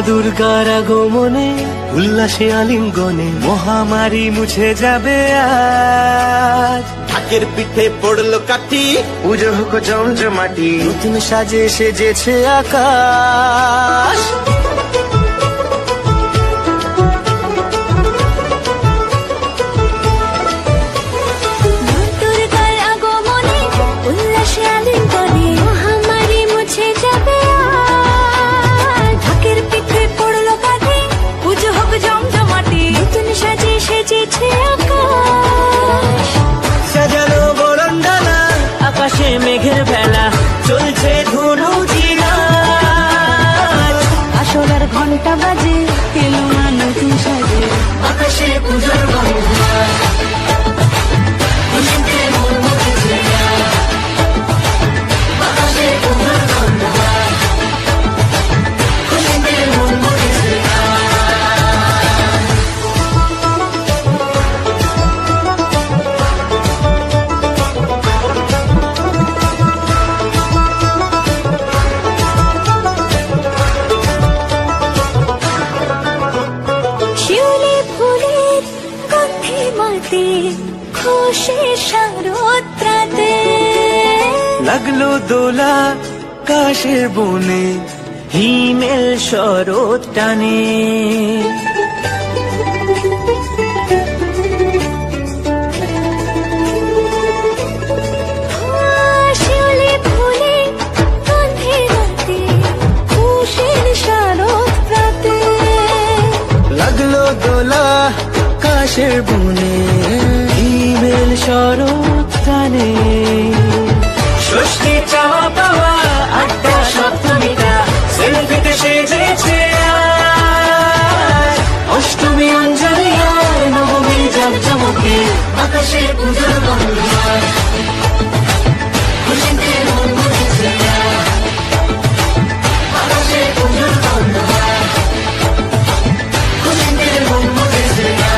দুর্গার আগমনে উল্লাসে আলিঙ্গনে মহামারী মুছে যাবে আজ। ঢাকের পিঠে পড়লো কাঠি, পুজো হোক জমজমাটি, নতুন সাজে সেজেছে আকাশ। সাজানো বরণডালা, আকাশে মেঘের বেলা, চলছে ধনু জিনাজ। আসলার ঘন্টা বাজে, এলো না নতুন সাজে, আকাশে পুজোর বন্দনা, খুশিতে মন মতেছে আজ। আকাশে পুজোর বন্দনা, খুশিতে মন মতেছে আজ। শিউলি ফুলের গন্ধে মাতে, খুশির শারদরাতে। লাগলো দোলা কাশের বনে, হিমেল শরৎ টানে। শিউলি ফুলের গন্ধে মাতে, খুশির শারদরাতে। লাগলো দোলা কাশের বনে, হিমেল শরৎ টানে। ষষ্ঠী চাওয়া পাওয়া আড্ডা সপ্তমীটা, সেলফিতে সেজেছে আজ। অষ্টমী অঞ্জলি আর নবমী জাঁকজমকে, আকাশে পুজোর বন্দনা, খুশিতে মন মতেছে আজ। আকাশে পুজোর বন্দনা, খুশিতে মন মতেছে আজ।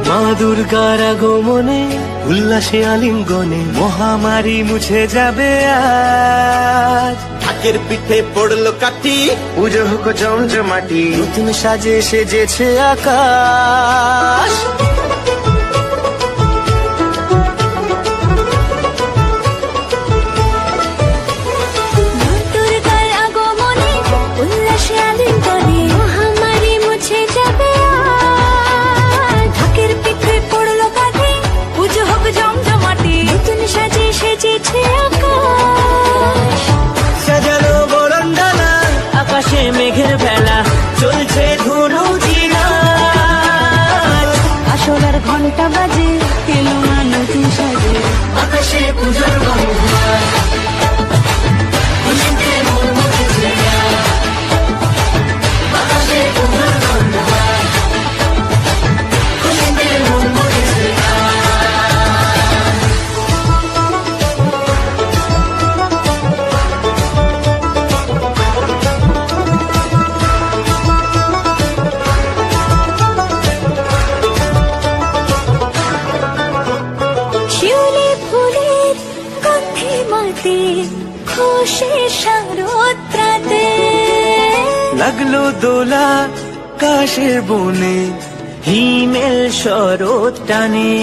মা দুর্গার আগমনে উল্লাসে আলিঙ্গনে মহামারী মুছে যাবে আজ। ঢাকের পিঠে পড়লো কাঠি, পুজো হোক জমজমাটি, নতুন সাজে সেজেছে আকাশ। দুর্গার আগমনে উল্লাসে আলিঙ্গনে মহামারী মুছে যাবে আজ। ঢাকের পিঠে পড়লো কাঠি, পুজো হোক জমজমাটি, নতুন সাজে সেজেছে আকাশ। সাজানো বরণডালা, আকাশে মেঘের বেলা, চলছে ধনু জিনাজ। আসলার ঘন্টা বাজে, এলো না নতুন সাজে, আকাশে পুজোর বন্দনা, খুশিতে মন মতেছে আজ। আকাশে পুজোর বন্দনা, খুশিতে মন মতেছে আজ। শিউলি ফুলের গন্ধে মাতে, খুশির শারদরাতে। লাগলো দোলা কাশের বনে, হিমেল শরৎ টানে।